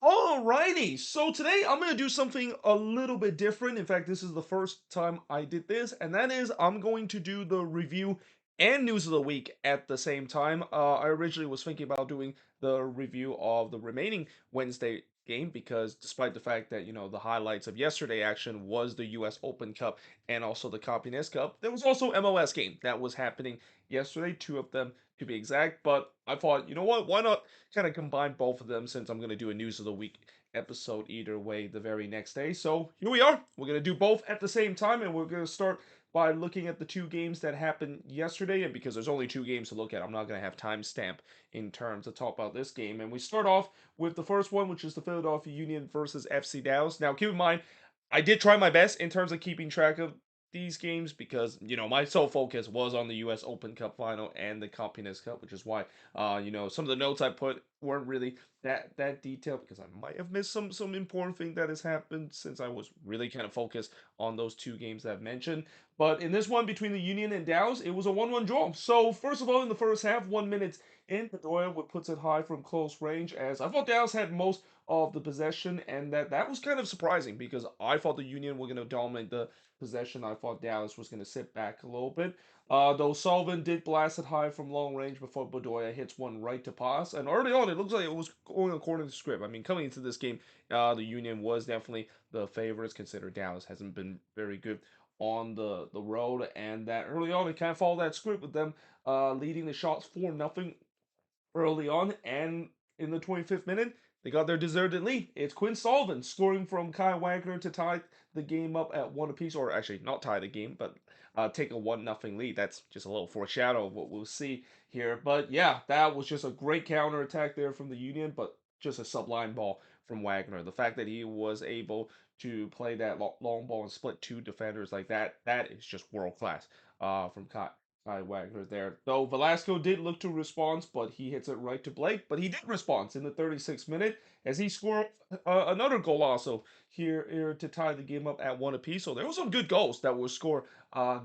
Alrighty, so today I'm going to do something a little bit different. In fact, this is the first time I did this, and that is I'm going to do the review and news of the week at the same time. I originally was thinking about doing the review of the remaining Wednesday game because despite the fact that, the highlights of yesterday action was the US Open Cup and also the Campeones Cup, there was also MLS game that was happening yesterday, two of them to be exact, but I thought, you know what, why not kind of combine both of them since I'm going to do a news of the week episode either way the very next day. So here we are. We're going to do both at the same time, and we're going to start by looking at the two games that happened yesterday. And because there's only two games to look at, I'm not going to have timestamp in terms to talk about this game. And we start off with the first one, which is the Philadelphia Union versus FC Dallas. Now, keep in mind, I did try my best in terms of keeping track of these games because my sole focus was on the U.S. Open Cup final and the Campeones Cup, which is why some of the notes I put weren't really that detailed because I might have missed some important thing that has happened since I was really kind of focused on those two games that I've mentioned. But in this one between the Union and Dallas, it was a 1-1 draw. So first of all, in the first half, 1 minute in, Bedoya would puts it high from close range as I thought Dallas had most of the possession, and that was kind of surprising because I thought the Union were going to dominate the possession. I thought Dallas was going to sit back a little bit. Though Sullivan did blast it high from long range before Bedoya hits one right to pass. And early on, it looks like it was going according to script. I mean, coming into this game, the Union was definitely the favorites, considered Dallas hasn't been very good on the road. And that early on, it kind of followed that script with them leading the shots 4-0 early on, and in the 25th minute, they got their deserved lead. It's Quinn Sullivan scoring from Kai Wagner to tie the game up at one apiece, or actually not tie the game, but take a 1-0 lead. That's just a little foreshadow of what we'll see here. But yeah, that was just a great counter attack there from the Union, but just a sublime ball from Wagner. The fact that he was able to play that long ball and split two defenders like that is just world class from Kai Wagner there. Though Velasco did look to respond, but he hits it right to Blake. But he did respond in the 36th minute as he scored another goal also here to tie the game up at one apiece. So there were some good goals that were scored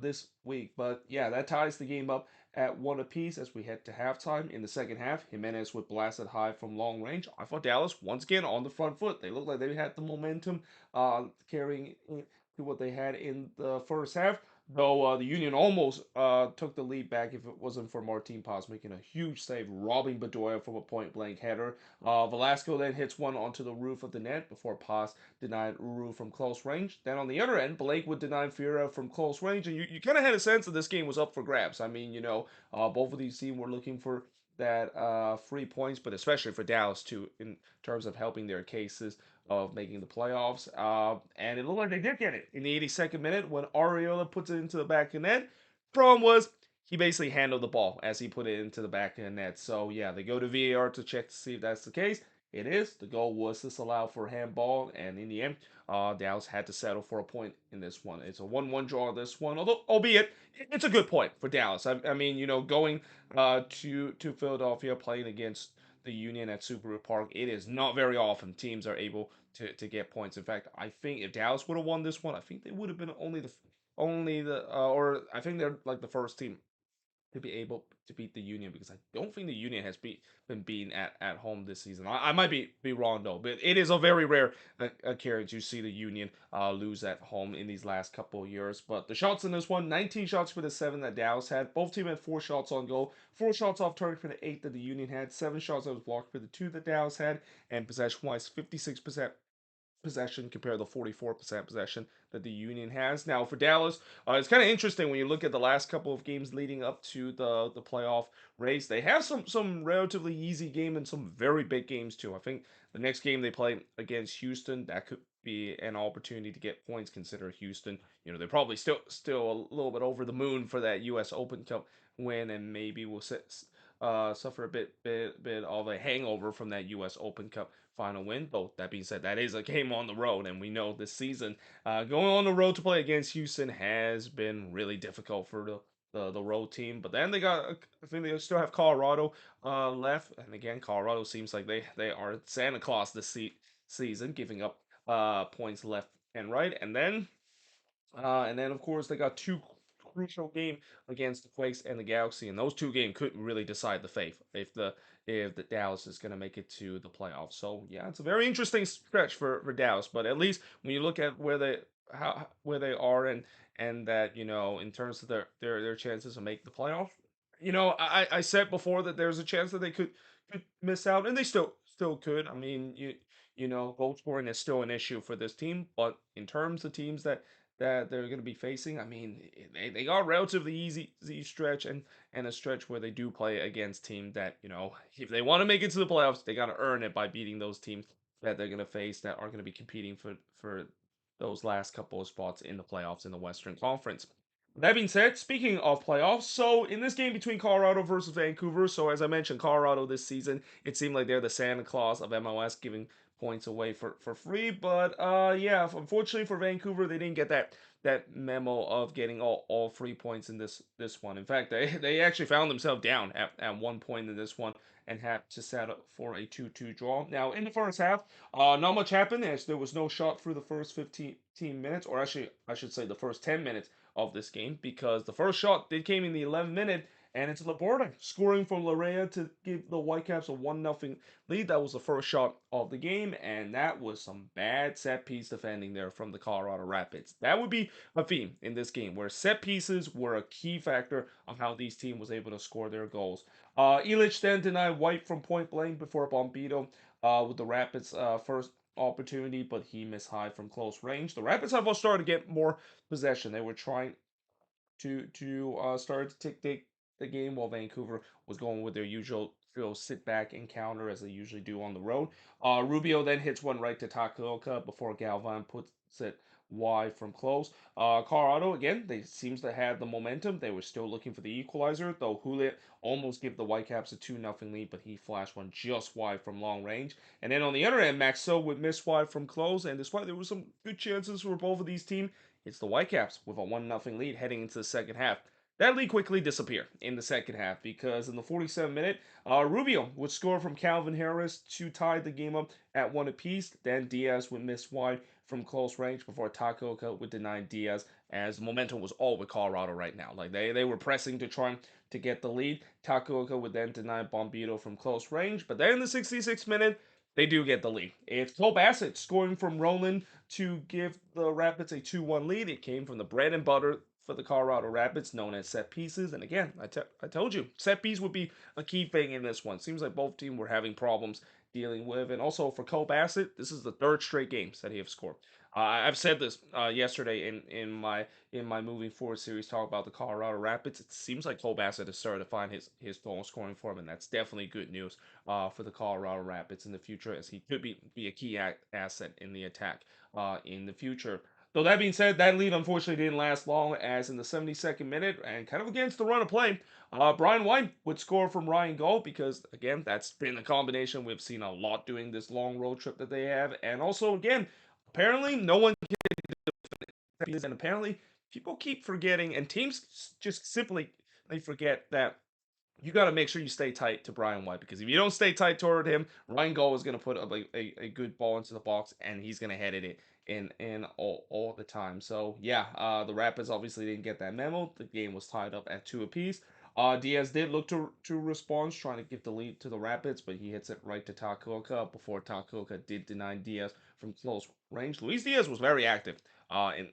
this week. But yeah, that ties the game up at one apiece as we head to halftime. In the second half, Jimenez would blast it high from long range. I thought Dallas once again on the front foot. They looked like they had the momentum carrying to what they had in the first half. Though the Union almost took the lead back if it wasn't for Martin Paz making a huge save, robbing Bedoya from a point blank header. Velasco then hits one onto the roof of the net before Paz denied Uru from close range. Then on the other end, Blake would deny Fiera from close range, and you kind of had a sense that this game was up for grabs. I mean, both of these teams were looking for that 3 points, but especially for Dallas too, in terms of helping their cases of making the playoffs. And it looked like they did get it in the 82nd minute when Ariola puts it into the back of the net. Problem was, he basically handled the ball as he put it into the back of the net. So, yeah, they go to VAR to check to see if that's the case. It is. The goal was disallowed for handball, and in the end, Dallas had to settle for a point in this one. It's a 1-1 draw this one, although, albeit, it's a good point for Dallas. I mean, going to Philadelphia, playing against the Union at Subaru Park, it is not very often teams are able to get points. In fact, I think if Dallas would have won this one, I think they would have been only the or I think they're like the first team to be able to beat the Union because I don't think the Union has been beaten at home this season. I might be wrong though, but it is a very rare occurrence you see the Union lose at home in these last couple of years. But the shots in this one, 19 shots for the 7 that Dallas had. Both teams had 4 shots on goal, 4 shots off target for the 8 that the Union had, 7 shots that was blocked for the 2 that Dallas had, and possession wise, 56% possession compared to the 44% possession that the Union has. Now for Dallas, it's kind of interesting when you look at the last couple of games leading up to the playoff race. They have some relatively easy game and some very big games too. I think the next game they play against Houston, that could be an opportunity to get points. Consider Houston, they're probably still a little bit over the moon for that U.S. Open Cup win, and maybe will suffer a bit of a hangover from that U.S. Open Cup final win. Though that being said, that is a game on the road, and we know this season going on the road to play against Houston has been really difficult for the road team. But then I think they still have Colorado left, and again, Colorado seems like they are Santa Claus this season, giving up points left and right, and then of course they got two crucial game against the Quakes and the Galaxy, and those two games could really decide the fate if the Dallas is going to make it to the playoffs. So yeah, it's a very interesting stretch for Dallas, but at least when you look at where they are and that in terms of their chances of making the playoffs, I said before that there's a chance that they could miss out, and they still could. I mean, goal scoring is still an issue for this team, but in terms of teams that they're going to be facing, I mean, they got a relatively easy stretch and a stretch where they do play against teams that if they want to make it to the playoffs, they got to earn it by beating those teams that they're going to face that are going to be competing for those last couple of spots in the playoffs in the Western Conference. That being said, speaking of playoffs, so in this game between Colorado versus Vancouver, so as I mentioned, Colorado this season, it seemed like they're the Santa Claus of MLS, giving points away for free. But yeah, unfortunately for Vancouver, they didn't get that memo of getting all 3 points in this one. In fact, they actually found themselves down at 1 point in this one and had to settle for a 2-2 draw. Now in the first half, not much happened as there was no shot through the first 15 minutes, or actually I should say the first 10 minutes of this game, because the first shot did came in the 11th minute, and it's Laporta scoring from Larea to give the Whitecaps a 1-0 lead. That was the first shot of the game, and that was some bad set piece defending there from the Colorado Rapids. That would be a theme in this game, where set pieces were a key factor of how these team was able to score their goals. Illich then denied White from point blank before Bombito with the Rapids' first opportunity, but he missed high from close range. The Rapids have started to get more possession. They were trying to start to take the game while Vancouver was going with their usual sit back and counter as they usually do on the road. Rubio then hits one right to Takaoka before Galvan puts it wide from close. Colorado again, they seems to have the momentum. They were still looking for the equalizer, though Hulit almost gave the Whitecaps a 2-0 lead, but he flashed one just wide from long range. And then on the other end, Maxo would miss wide from close, and despite there were some good chances for both of these teams, it's the Whitecaps with a 1-0 lead heading into the second half. That lead quickly disappeared in the second half because in the 47th minute, Rubio would score from Calvin Harris to tie the game up at one apiece. Then Diaz would miss wide from close range before Takaoka would deny Diaz, as momentum was all with Colorado right now. Like they were pressing to try to get the lead. Takaoka would then deny Bombito from close range, but then in the 66th minute, they do get the lead. It's Cole Bassett scoring from Roland to give the Rapids a 2-1 lead. It came from the bread and butter for the Colorado Rapids, known as set pieces. And again, I told you, set piece would be a key thing in this one. Seems like both teams were having problems dealing with. And also for Cole Bassett, this is the third straight games that he has scored. I've said this yesterday in my moving forward series talk about the Colorado Rapids. It seems like Cole Bassett has started to find his goal scoring form, and that's definitely good news for the Colorado Rapids in the future, as he could be a key asset in the attack in the future. Though that being said, that lead unfortunately didn't last long, as in the 72nd minute, and kind of against the run of play, Brian White would score from Ryan Gold, because, again, that's been a combination we've seen a lot doing this long road trip that they have. And also, again, apparently no one can, and apparently people keep forgetting, and teams just simply they forget that you got to make sure you stay tight to Brian White, because if you don't stay tight toward him, Ryan Gold is going to put up a good ball into the box, and he's going to head it in all the time. So yeah, the Rapids obviously didn't get that memo. The game was tied up at two apiece. Diaz did look to respond, trying to give the lead to the Rapids, but he hits it right to Takaoka before Takaoka did deny Diaz from close range. Luis Diaz was very active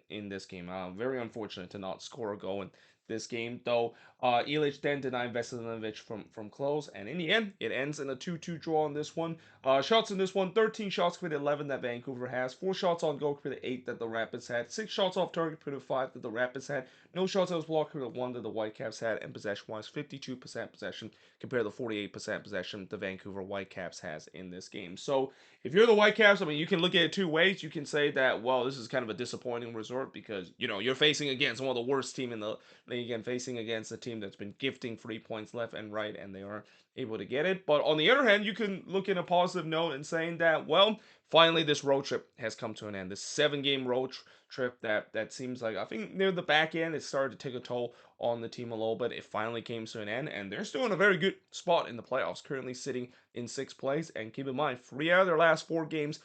in this game. Very unfortunate to not score a goal in this game, though. Illich then denied Veselinovic from close, and in the end, it ends in a 2-2 draw on this one. Shots in this one: 13 shots for the 11 that Vancouver has, 4 shots on goal for the 8 that the Rapids had, 6 shots off target for the 5 that the Rapids had, no shots that was blocked for the 1 that the Whitecaps had, and possession-wise, 52% possession compared to 48% possession the Vancouver Whitecaps has in this game. So if you're the Whitecaps, I mean, you can look at it two ways. You can say that, well, this is kind of a disappointing result because, you're facing against one of the worst team in the league and facing against a team that's been gifting 3 points left and right, and they aren't able to get it. But on the other hand, you can look in a positive note and saying that, well, finally this road trip has come to an end. This 7-game road trip that seems like, I think near the back end, it started to take a toll on the team a little bit. It finally came to an end, and they're still in a very good spot in the playoffs, currently sitting in sixth place. And keep in mind, 3 out of their last 4 games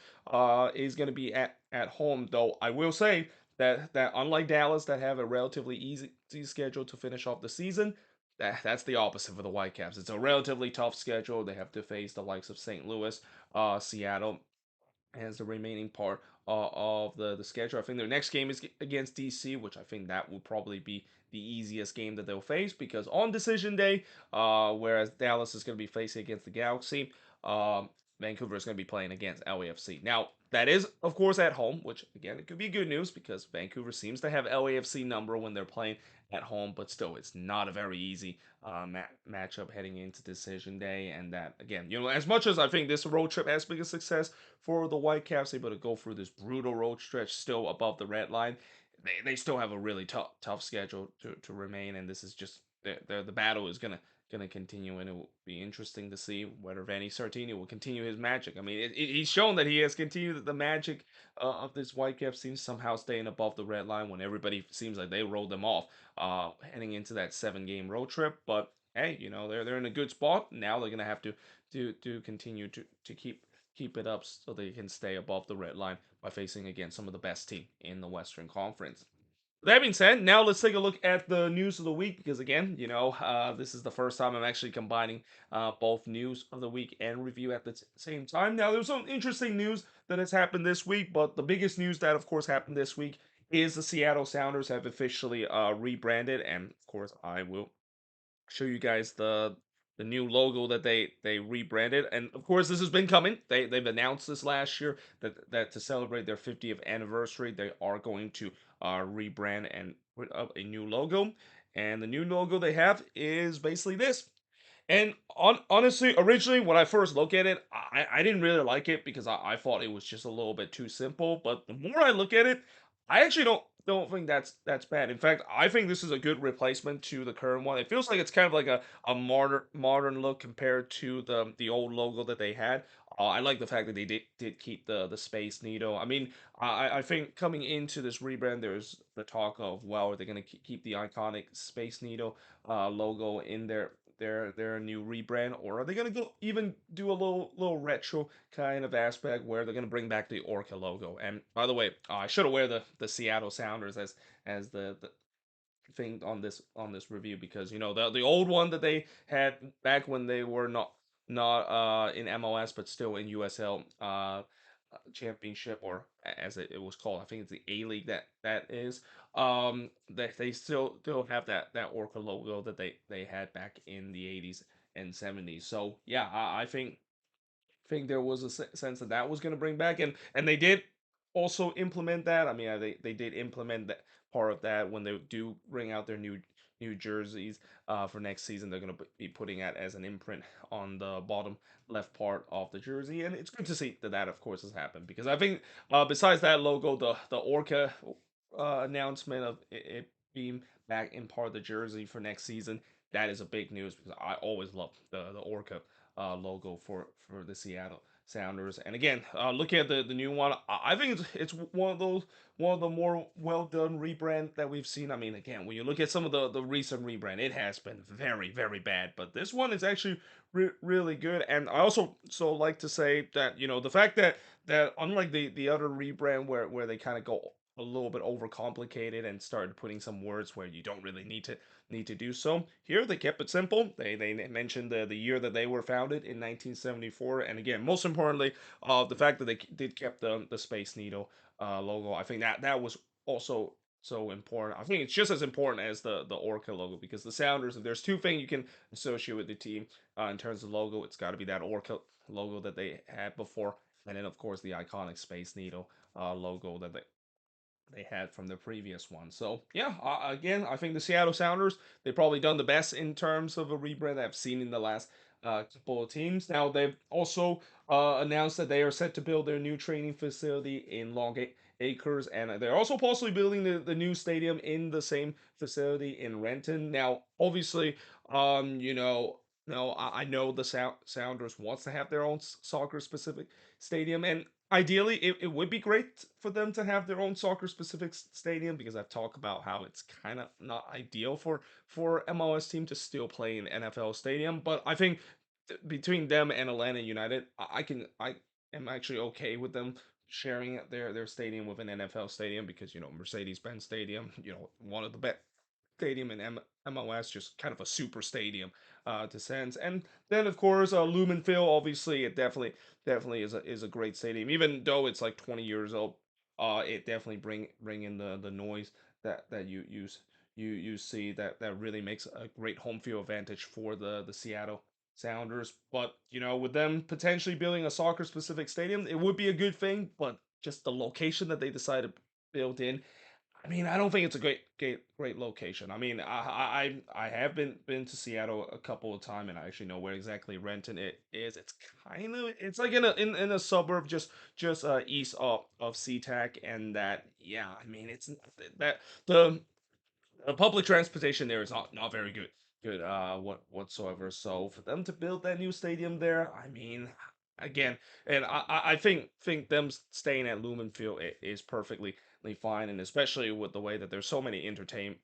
is going to be at home. Though I will say that unlike Dallas that have a relatively easy schedule to finish off the season, that's the opposite for the Whitecaps. It's a relatively tough schedule. They have to face the likes of St. Louis, Seattle, as the remaining part of the schedule. I think their next game is against DC, which I think that will probably be the easiest game that they'll face because on decision day, whereas Dallas is going to be facing against the Galaxy, um, Vancouver is going to be playing against LAFC. Now, that is, of course, at home, which again, it could be good news because Vancouver seems to have LAFC number when they're playing at home, but still, it's not a very easy matchup heading into decision day. And that, again, as much as I think this road trip has been a success for the Whitecaps, able to go through this brutal road stretch still above the red line, they still have a really tough schedule to remain. And this is just the battle is gonna continue, and it will be interesting to see whether Vanni Sartini will continue his magic. I mean, he's shown that he has continued the magic of this Whitecaps team somehow staying above the red line when everybody seems like they rolled them off heading into that 7 game road trip. But hey, they're in a good spot now. They're gonna have to continue to keep it up so they can stay above the red line by facing again some of the best team in the Western Conference. That being said, now let's take a look at the news of the week because again, this is the first time I'm actually combining both news of the week and review at the same time. Now, there's some interesting news that has happened this week, but the biggest news that, of course, happened this week is the Seattle Sounders have officially rebranded, and of course, I will show you guys the new logo that they rebranded. And of course, this has been coming. They've announced this last year that to celebrate their 50th anniversary, they are going to rebrand and put up a new logo. And the new logo they have is basically this. And honestly, originally when I first look at it, I didn't really like it because I thought it was just a little bit too simple. But the more I look at it, I actually don't think that's bad. In fact, I think this is a good replacement to the current one. It feels like it's kind of like a modern look compared to the old logo that they had. I like the fact that they did keep the Space Needle. I mean, I think coming into this rebrand, there's the talk of, well, are they going to keep the iconic Space Needle logo in their new rebrand, or are they gonna go even do a little retro kind of aspect where they're gonna bring back the Orca logo? And by the way, I should wear the Seattle Sounders as the thing on this review because the old one that they had back when they were not in MLS but still in USL championship, or as it was called, I think it's the A League that is. They still have that Orca logo that they had back in the 80s and 70s. So yeah, I think there was a sense that that was going to bring back, and they did also implement that. I mean, they did implement that part of that when they do bring out their new jerseys for next season. They're going to be putting that as an imprint on the bottom left part of the jersey, and it's good to see that of course has happened because I think besides that logo, the Orca announcement of it being back in part of the jersey for next season, that is a big news because I always love the Orca logo for the Seattle Sounders. And again, looking at the new one, I think it's one of the more well done rebrand that we've seen. I mean, again, when you look at some of the recent rebrand, it has been very bad, but this one is actually really good. And I also like to say that the fact that unlike the other rebrand where they kind of go a little bit overcomplicated and started putting some words where you don't really need to do so. Here they kept it simple. They mentioned the year that they were founded in 1974, and again, most importantly, the fact that they did kept the Space Needle logo. I think that was also so important. I think it's just as important as the Orca logo because the Sounders, if there's two things you can associate with the team in terms of logo, it's got to be that Orca logo that they had before, and then of course the iconic Space Needle logo that they had from the previous one. So yeah, again, I think the Seattle Sounders they've probably done the best in terms of a rebrand I've seen in the last couple of teams. Now they've also announced that they are set to build their new training facility in Long Acres, and they're also possibly building the new stadium in the same facility in Renton. Now, obviously, no, I know the Sounders wants to have their own soccer specific stadium, and ideally, it would be great for them to have their own soccer specific stadium because I've talked about how it's kind of not ideal for MLS team to still play in NFL stadium. But I think between them and Atlanta United, I am actually okay with them sharing their stadium with an NFL stadium because Mercedes-Benz Stadium, one of the best stadium in MLS, just kind of a super stadium to sense. And then of course Lumen Field, obviously it definitely is a great stadium, even though it's like 20 years old. It definitely bring in the noise that you see that really makes a great home field advantage for the Seattle Sounders. But with them potentially building a soccer specific stadium, it would be a good thing. But just the location that they decided to build in, I mean, I don't think it's a great location. I mean, I have been to Seattle a couple of times, and I actually know where exactly Renton it is. It's like in a suburb just east of SeaTac, and that, yeah. I mean, it's that the public transportation there is not very good whatsoever. So for them to build that new stadium there, I mean, again, and I think them staying at Lumen Field is perfectly fine, and especially with the way that there's so many entertainment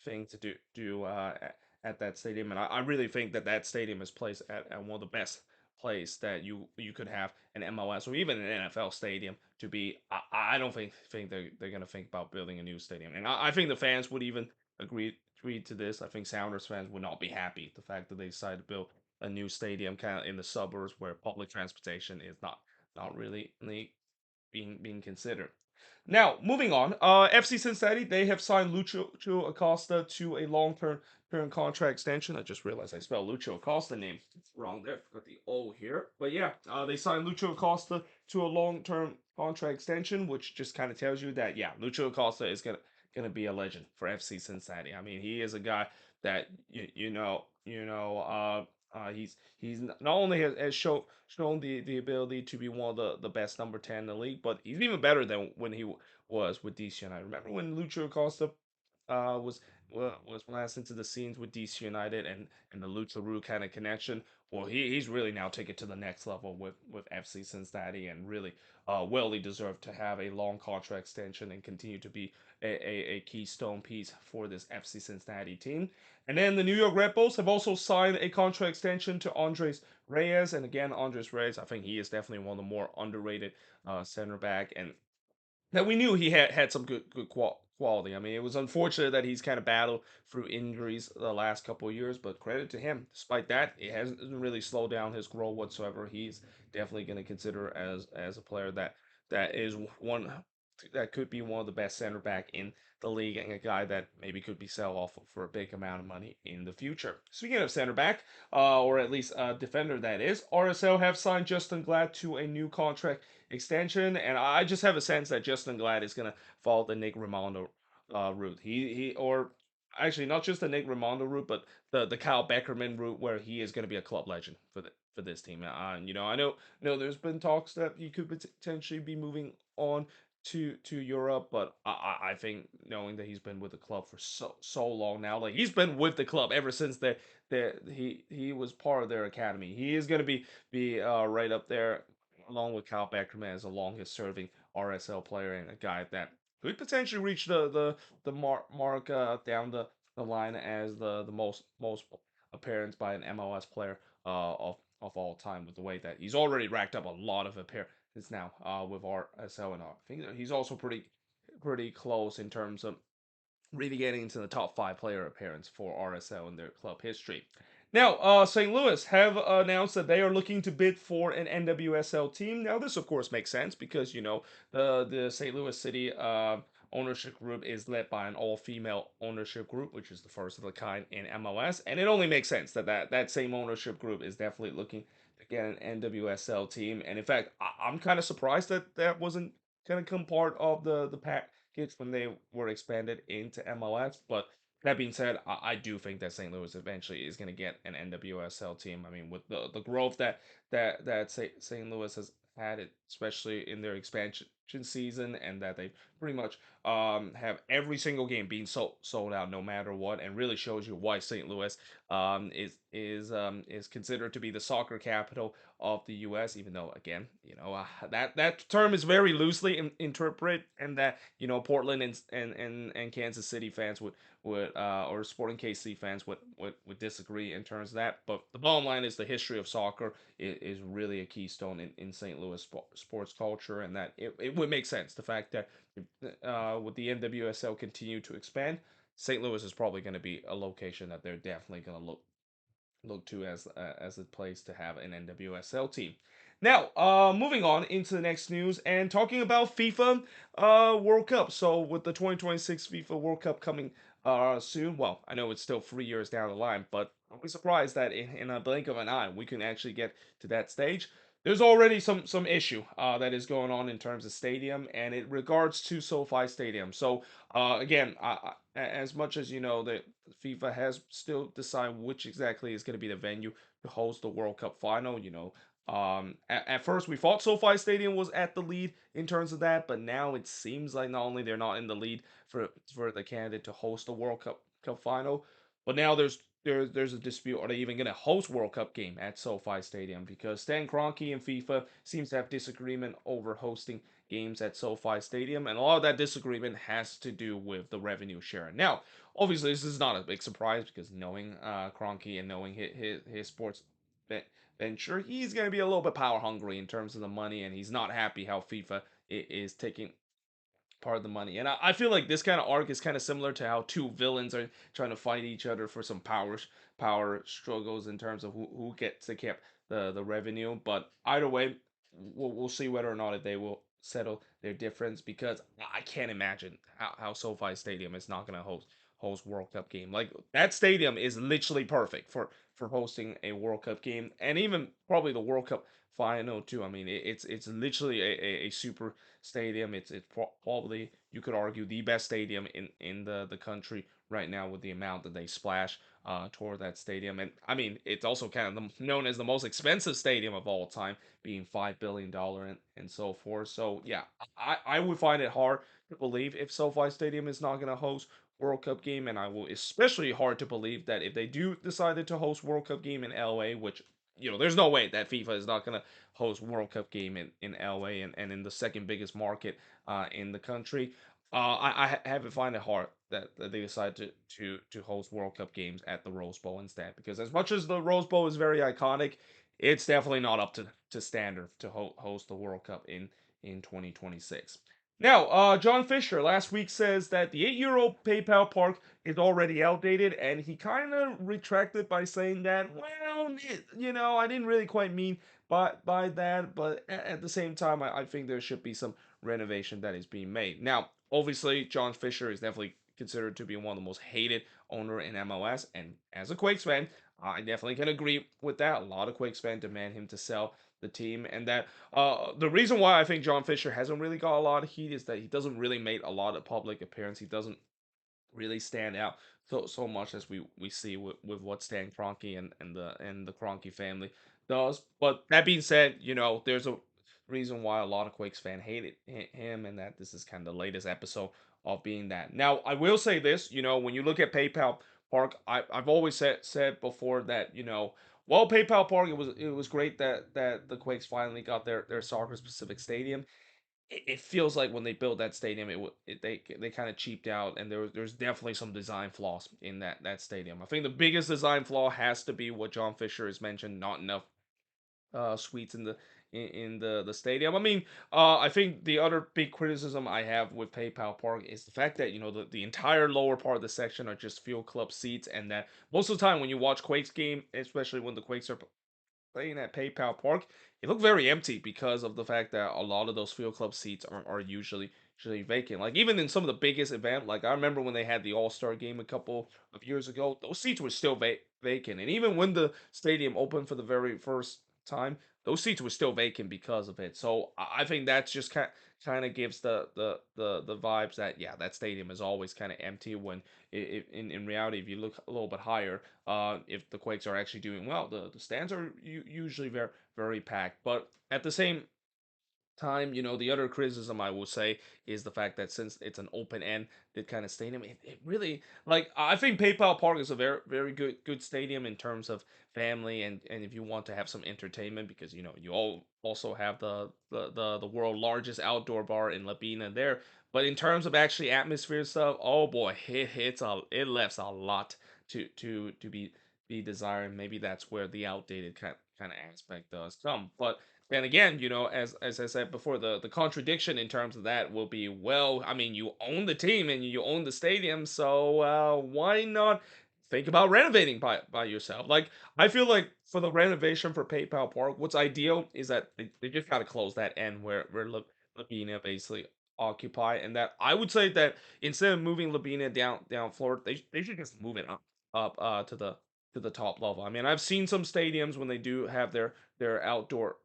things to do at that stadium, and I really think that stadium is placed at one of the best place that you could have an MLS or even an NFL stadium to be. I don't think they're gonna think about building a new stadium, and I think the fans would even agree to this. I think Sounders fans would not be happy the fact that they decided to build a new stadium kind of in the suburbs where public transportation is not really being considered. Now, moving on, FC Cincinnati, they have signed Lucho Acosta to a long-term contract extension. I just realized I spelled Lucho Acosta name wrong there. Got the O here. But yeah, they signed Lucho Acosta to a long-term contract extension, which just kind of tells you that, yeah, Lucho Acosta is gonna be a legend for FC Cincinnati. I mean, he is a guy that he's not only has shown the ability to be one of the best number 10 in the league, but he's even better than when he was with DC United. Remember when Lucho Acosta uh, was was last into the scenes with DC United and the Lucharu kind of connection? Well, he's really now taken it to the next level with FC Cincinnati, and really well deserved to have a long contract extension and continue to be a keystone piece for this FC Cincinnati team. And then the New York Red Bulls have also signed a contract extension to Andres Reyes. And again, Andres Reyes, I think he is definitely one of the more underrated center back, and that we knew he had some good quality. I mean, it was unfortunate that he's kind of battled through injuries the last couple of years, but credit to him. Despite that, it hasn't really slowed down his growth whatsoever. He's definitely going to consider as a player that is one that could be one of the best center back in the league, and a guy that maybe could be sell off for a big amount of money in the future. Speaking of center back, or at least a defender that is, RSL have signed Justin Glad to a new contract extension, and I just have a sense that Justin Glad is gonna follow the Nick Raimondo route. He or actually not just the Nick Raimondo route, but the Kyle Beckerman route, where he is gonna be a club legend for this team. I know there's been talks that he could potentially be moving on to Europe, but I think knowing that he's been with the club for so long now, like he's been with the club ever since he was part of their academy. He is gonna be right up there along with Kyle Beckerman as the longest serving RSL player, and a guy that could potentially reach the mark down the line as the most appearance by an MLS player of all time, with the way that he's already racked up a lot of appearances now with RSL, and I think that he's also pretty close in terms of really getting into the top five player appearance for RSL in their club history. Now, St. Louis have announced that they are looking to bid for an NWSL team. Now, this of course makes sense because the St. Louis City ownership group is led by an all-female ownership group, which is the first of the kind in MLS, and it only makes sense that same ownership group is definitely looking to get an NWSL team. And in fact, I'm kind of surprised that wasn't going to come part of the package when they were expanded into MLS. But that being said, I do think that St. Louis eventually is going to get an NWSL team. I mean, with the growth that St. Louis has had, especially in their season, and that they pretty much have every single game being sold out no matter what, and really shows you why St. Louis is considered to be the soccer capital of the U.S. Even though, again, that term is very loosely interpreted, and that Portland and Kansas City fans would or Sporting KC fans would disagree in terms of that. But the bottom line is the history of soccer is really a keystone in St. Louis sports culture, and that it would make sense. The fact that with the NWSL continue to expand, St. Louis is probably going to be a location that they're definitely going to look to as a place to have an NWSL team. Now, moving on into the next news and talking about FIFA World Cup. So with the 2026 FIFA World Cup coming soon, well, I know it's still 3 years down the line, but I'll be surprised that in a blink of an eye we can actually get to that stage. There's already some issue that is going on in terms of stadium, and it regards to SoFi Stadium. So again, as much as that FIFA has still decided which exactly is going to be the venue to host the World Cup final. At first we thought SoFi Stadium was at the lead in terms of that, but now it seems like not only they're not in the lead for the candidate to host the World Cup final, but now there's a dispute. Are they even going to host World Cup game at SoFi Stadium? Because Stan Kroenke and FIFA seems to have disagreement over hosting games at SoFi Stadium, and a lot of that disagreement has to do with the revenue sharing. Now, obviously, this is not a big surprise because knowing Kroenke and knowing his sports venture, he's going to be a little bit power hungry in terms of the money, and he's not happy how FIFA is taking part of the money. And I feel like this kind of arc is kind of similar to how two villains are trying to fight each other for some power struggles in terms of who gets to keep the revenue. But either way, we'll see whether or not they will settle their difference, because I can't imagine how SoFi Stadium is not going to host World Cup game. Like, that stadium is literally perfect for hosting a World Cup game, and even probably the World Cup final too. I mean, it's literally a super stadium. It's probably, you could argue, the best stadium in the country right now, with the amount that they splash toward that stadium. And I mean, it's also kind of known as the most expensive stadium of all time, being $5 billion and so forth. So yeah, I would find it hard to believe if SoFi Stadium is not going to host World Cup game, and I will especially hard to believe that if they do decided to host World Cup game in LA, which there's no way that FIFA is not going to host World Cup game in LA, and in the second biggest market in the country. I haven't find it hard that they decide to host World Cup games at the Rose Bowl instead, because as much as the Rose Bowl is very iconic, it's definitely not up to standard to host the World Cup in 2026. Now, John Fisher last week says that the 8-year-old PayPal Park is already outdated, and he kind of retracted by saying that, well, I didn't really quite mean by that, but at the same time, I think there should be some renovation that is being made. Now, obviously, John Fisher is definitely considered to be one of the most hated owner in MLS, and as a Quakes fan, I definitely can agree with that. A lot of Quakes fans demand him to sell the team, and that the reason why I think John Fisher hasn't really got a lot of heat is that he doesn't really make a lot of public appearance. He doesn't really stand out so much as we see with what Stan Kroenke and the Kroenke family does. But that being said, there's a reason why a lot of Quakes fan hated him, and that this is kind of the latest episode of being that. Now, I will say this, when you look at PayPal Park, I've always said before that, well, PayPal Park, it was great that the Quakes finally got their soccer specific stadium. It feels like when they built that stadium, they kind of cheaped out, and there's definitely some design flaws in that stadium. I think the biggest design flaw has to be what John Fisher has mentioned: not enough suites in the stadium. I mean, I think the other big criticism I have with PayPal Park is the fact that the entire lower part of the section are just field club seats, and that most of the time when you watch Quakes game, especially when the Quakes are playing at PayPal Park, it looked very empty because of the fact that a lot of those field club seats are usually vacant. Like, even in some of the biggest event, like I remember when they had the All Star game a couple of years ago, those seats were still vacant. And even when the stadium opened for the very first time, those seats were still vacant because of it. So I think that's just kind of gives the vibes that, yeah, that stadium is always kind of empty, when in reality, if you look a little bit higher, if the Quakes are actually doing well, the stands are usually very packed. But at the same time. The other criticism I will say is the fact that since it's an open end, that kind of stadium, it really, like, I think PayPal Park is a very very good stadium in terms of family, and if you want to have some entertainment, because you all also have the world largest outdoor bar in Labina there. But in terms of actually atmosphere stuff, oh boy, it left a lot to be desired. Maybe that's where the outdated kind of aspect does come. But then again, as I said before, the contradiction in terms of that will be, well, I mean, you own the team and you own the stadium, so why not think about renovating by yourself? Like, I feel like for the renovation for PayPal Park, what's ideal is that they just got to close that end where Labina basically occupy, and that I would say that instead of moving Labina down floor, they should just move it up to the top level. I mean, I've seen some stadiums when they do have their outdoor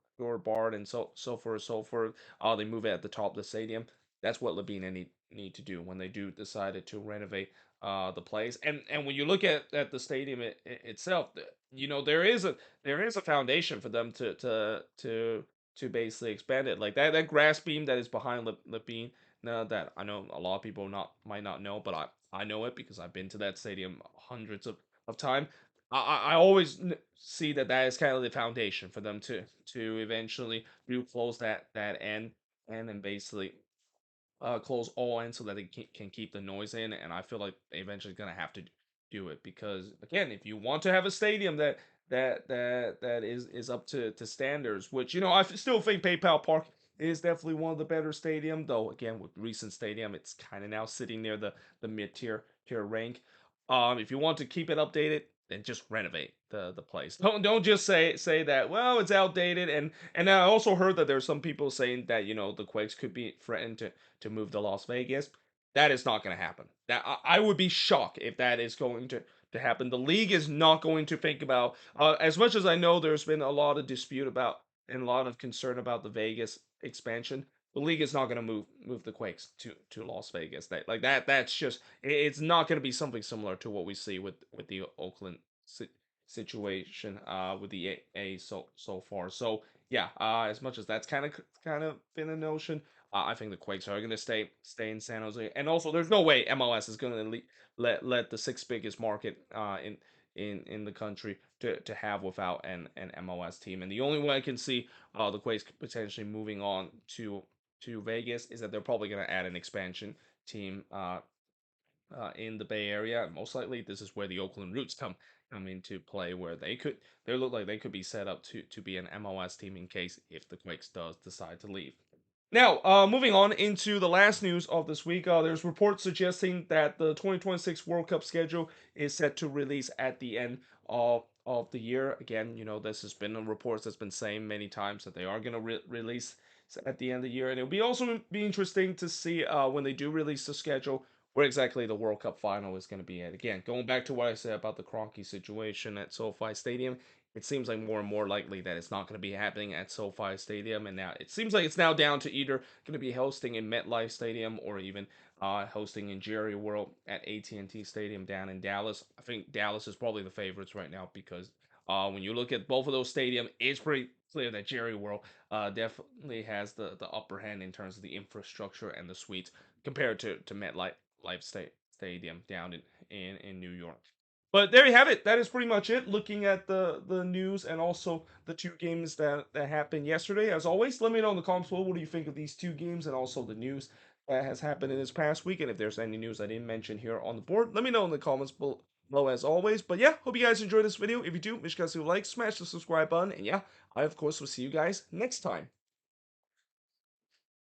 bar and so forth. They move it at the top of the stadium. That's what Labina need to do when they do decided to renovate the place. And when you look at the stadium itself, there is a foundation for them to basically expand it. Like that grass beam that is behind Labine. Now that I know a lot of people not might not know, but I know it because I've been to that stadium hundreds of time. I always see that is kind of the foundation for them to eventually do close that end and then basically close all ends so that they can keep the noise in. And I feel like they eventually gonna have to do it because, again, if you want to have a stadium that is up to standards, which still think PayPal Park is definitely one of the better stadium, though again with recent stadium it's kind of now sitting near the mid tier rank. If you want to keep it updated, then just renovate the place. Don't just say that, well, it's outdated. And I also heard that there's some people saying that the Quakes could be threatened to move to Las Vegas. That is not going to happen. That I would be shocked if that is going to happen. The league is not going to think about, as much as I know there's been a lot of dispute about and a lot of concern about the Vegas expansion. The league is not going to move the Quakes to Las Vegas. That's just, it's not going to be something similar to what we see with the Oakland situation with the so far. So yeah, as much as that's kind of been a notion, I think the Quakes are going to stay in San Jose, and also there's no way MLS is going to let the sixth biggest market in the country to have without an MLS team. And the only way I can see the Quakes potentially moving on to Vegas is that they're probably going to add an expansion team in the Bay Area. Most likely, this is where the Oakland Roots come into play, where they look like they could be set up to be an MLS team in case if the Quakes does decide to leave. Now, moving on into the last news of this week, there's reports suggesting that the 2026 World Cup schedule is set to release at the end of the year. Again, this has been a report that's been saying many times that they are going to release at the end of the year, and it'll be also be interesting to see when they do release the schedule where exactly the World Cup final is going to be at. Again, going back to what I said about the Kroenke situation at SoFi Stadium, it seems like more and more likely that it's not going to be happening at SoFi Stadium, and now it seems like it's now down to either going to be hosting in MetLife Stadium or even hosting in Jerry World at AT&T Stadium down in Dallas. I think Dallas is probably the favorites right now because when you look at both of those stadiums, it's pretty clear that Jerry World definitely has the upper hand in terms of the infrastructure and the suites compared to MetLife Stadium down in New York. But there you have it. That is pretty much it. Looking at the news and also the two games that happened yesterday. As always, let me know in the comments below what do you think of these two games and also the news that has happened in this past week. And if there's any news I didn't mention here on the board, let me know in the comments below as always. But yeah, hope you guys enjoyed this video. If you do, make sure you guys do like, smash the subscribe button, and yeah, I of course will see you guys next time.